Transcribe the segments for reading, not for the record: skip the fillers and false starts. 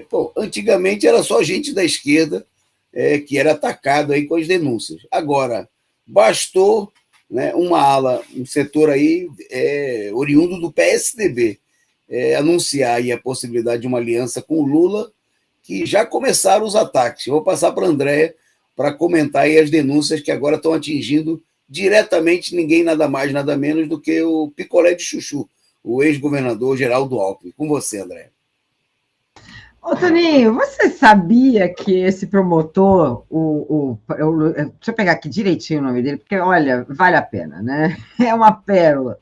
Bom, antigamente era só gente da esquerda que era atacado aí com as denúncias. Agora, bastou, né, uma ala, um setor aí oriundo do PSDB, anunciar aí a possibilidade de uma aliança com o Lula, que já começaram os ataques. Eu vou passar para a Andréa para comentar aí as denúncias que agora estão atingindo diretamente ninguém, nada mais, nada menos do que o picolé de chuchu, o ex-governador Geraldo Alckmin. Com você, Andréa. Ô, Toninho, você sabia que esse promotor, deixa eu pegar aqui direitinho o nome dele, porque, olha, vale a pena, né? É uma pérola.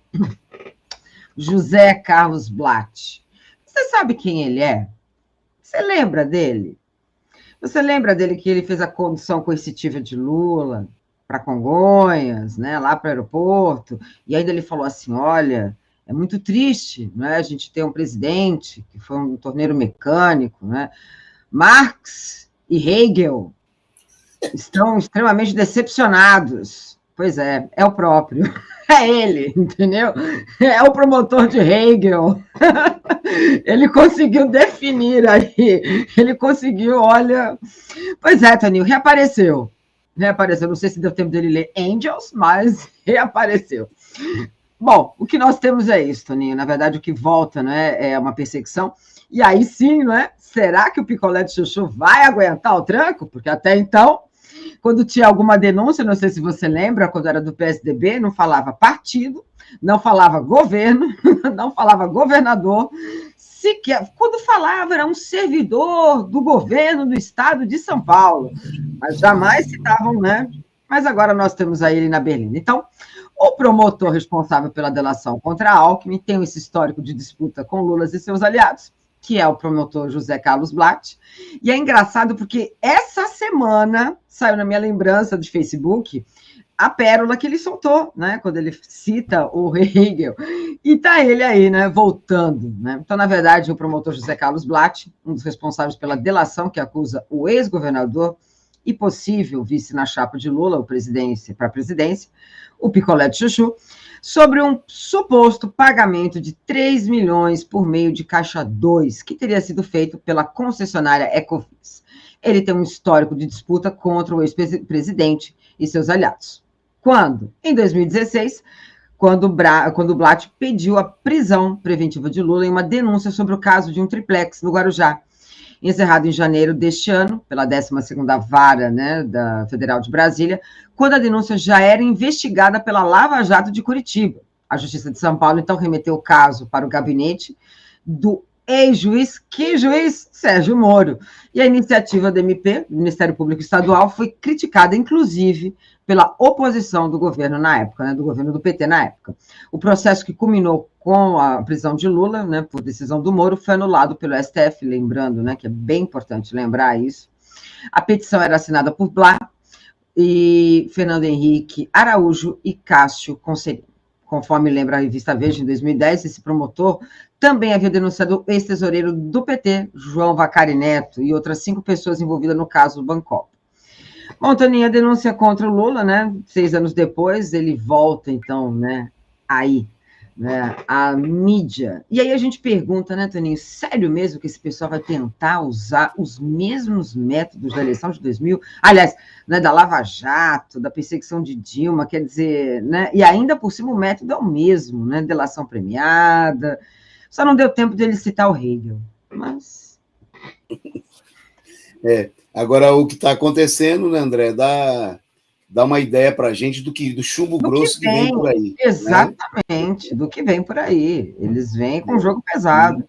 José Carlos Blatt. Você sabe quem ele é? Você lembra dele? Você lembra dele que ele fez a condução coercitiva de Lula para Congonhas, né, lá para o aeroporto, e ainda ele falou assim, olha, é muito triste, né, a gente ter um presidente que foi um torneiro mecânico, né? Marx e Hegel estão extremamente decepcionados. Pois é o próprio. É ele, entendeu? É o promotor de Hegel. Ele conseguiu definir aí. Ele conseguiu, olha... Pois é, Toninho, reapareceu. Reapareceu. Não sei se deu tempo dele ler Angels, mas reapareceu. Bom, o que nós temos é isso, Toninho. Na verdade, o que volta, né, é uma perseguição. E aí sim, né? Será que o picolé de chuchu vai aguentar o tranco? Porque até então, quando tinha alguma denúncia, não sei se você lembra, quando era do PSDB, não falava partido, não falava governo, não falava governador, sequer, quando falava, era um servidor do governo do estado de São Paulo, mas jamais citavam, né? Mas agora nós temos aí ele na Berlinda. Então, o promotor responsável pela delação contra Alckmin tem esse histórico de disputa com Lula e seus aliados, que é o promotor José Carlos Blatt. E é engraçado porque essa semana saiu na minha lembrança de Facebook a pérola que ele soltou, né, quando ele cita o Hegel. E tá ele aí, né, voltando, né? Então, na verdade, o promotor José Carlos Blatt, um dos responsáveis pela delação que acusa o ex-governador e possível vice na chapa de Lula, para a presidência, o picolé de chuchu, sobre um suposto pagamento de 3 milhões por meio de Caixa 2, que teria sido feito pela concessionária Ecofins. Ele tem um histórico de disputa contra o ex-presidente e seus aliados. Quando? Em 2016, quando o Blatt pediu a prisão preventiva de Lula em uma denúncia sobre o caso de um triplex no Guarujá, encerrado em janeiro deste ano, pela 12ª Vara, né, da Federal de Brasília, quando a denúncia já era investigada pela Lava Jato de Curitiba. A Justiça de São Paulo, então, remeteu o caso para o gabinete do ex-juiz, que juiz? Sérgio Moro. E a iniciativa do MP, do Ministério Público Estadual, foi criticada, inclusive, pela oposição do governo na época, né, do governo do PT na época. O processo que culminou com a prisão de Lula, né, por decisão do Moro, foi anulado pelo STF, lembrando, né, que é bem importante lembrar isso. A petição era assinada por Blá e Fernando Henrique Araújo e Cássio Conselheiro. Conforme lembra a revista Veja, em 2010, esse promotor também havia denunciado o ex-tesoureiro do PT, João Vacari Neto, e outras 5 pessoas envolvidas no caso do Bancopo. Bom, Toninho, a denúncia contra o Lula, né? 6 anos depois, ele volta, então, né? Aí, né? A mídia. E aí a gente pergunta, né, Toninho, sério mesmo que esse pessoal vai tentar usar os mesmos métodos da eleição de 2000? Aliás, né, da Lava Jato, da perseguição de Dilma, quer dizer, né? E ainda por cima o método é o mesmo, né? Delação premiada. Só não deu tempo dele citar o Hegel, mas... Agora, o que está acontecendo, né, André, dá uma ideia para a gente do chumbo grosso que vem por aí. Exatamente, né? Do que vem por aí. Eles vêm com um jogo pesado.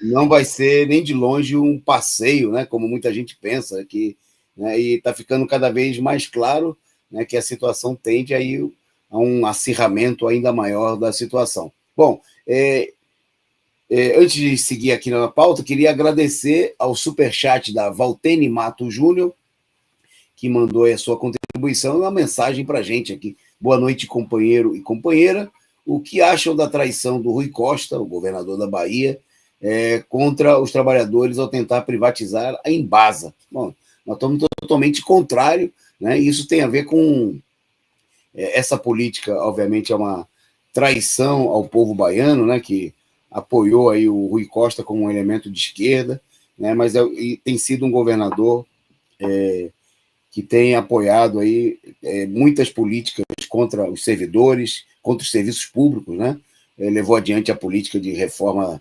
Não vai ser nem de longe um passeio, né, como muita gente pensa, que, né, e está ficando cada vez mais claro, né, que a situação tende aí a um acirramento ainda maior da situação. Bom, antes de seguir aqui na pauta, queria agradecer ao superchat da Valtene Mato Júnior, que mandou a sua contribuição e uma mensagem para a gente aqui. Boa noite, companheiro e companheira. O que acham da traição do Rui Costa, o governador da Bahia, contra os trabalhadores ao tentar privatizar a Embasa? Bom, nós estamos totalmente contrário, né? Isso tem a ver com essa política, obviamente, é uma traição ao povo baiano, né? Que apoiou aí o Rui Costa como um elemento de esquerda, né, mas e tem sido um governador que tem apoiado aí muitas políticas contra os servidores, contra os serviços públicos, né? Levou adiante a política de reforma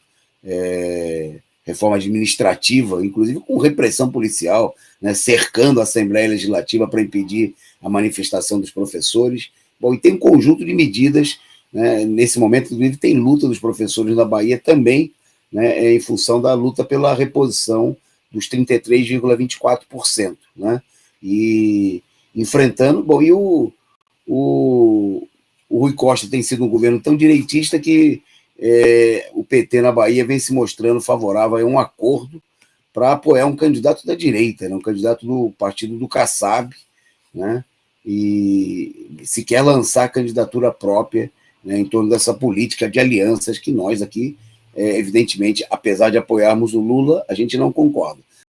administrativa, inclusive com repressão policial, né, cercando a Assembleia Legislativa para impedir a manifestação dos professores. Bom, e tem um conjunto de medidas, né, nesse momento, inclusive, tem luta dos professores na Bahia também, né, em função da luta pela reposição dos 33,24%, né, e enfrentando... Bom, e o Rui Costa tem sido um governo tão direitista que o PT na Bahia vem se mostrando favorável a um acordo para apoiar um candidato da direita, né, um candidato do partido do Kassab, né, e se quer lançar candidatura própria, né, em torno dessa política de alianças que nós aqui, evidentemente, apesar de apoiarmos o Lula, a gente não concorda.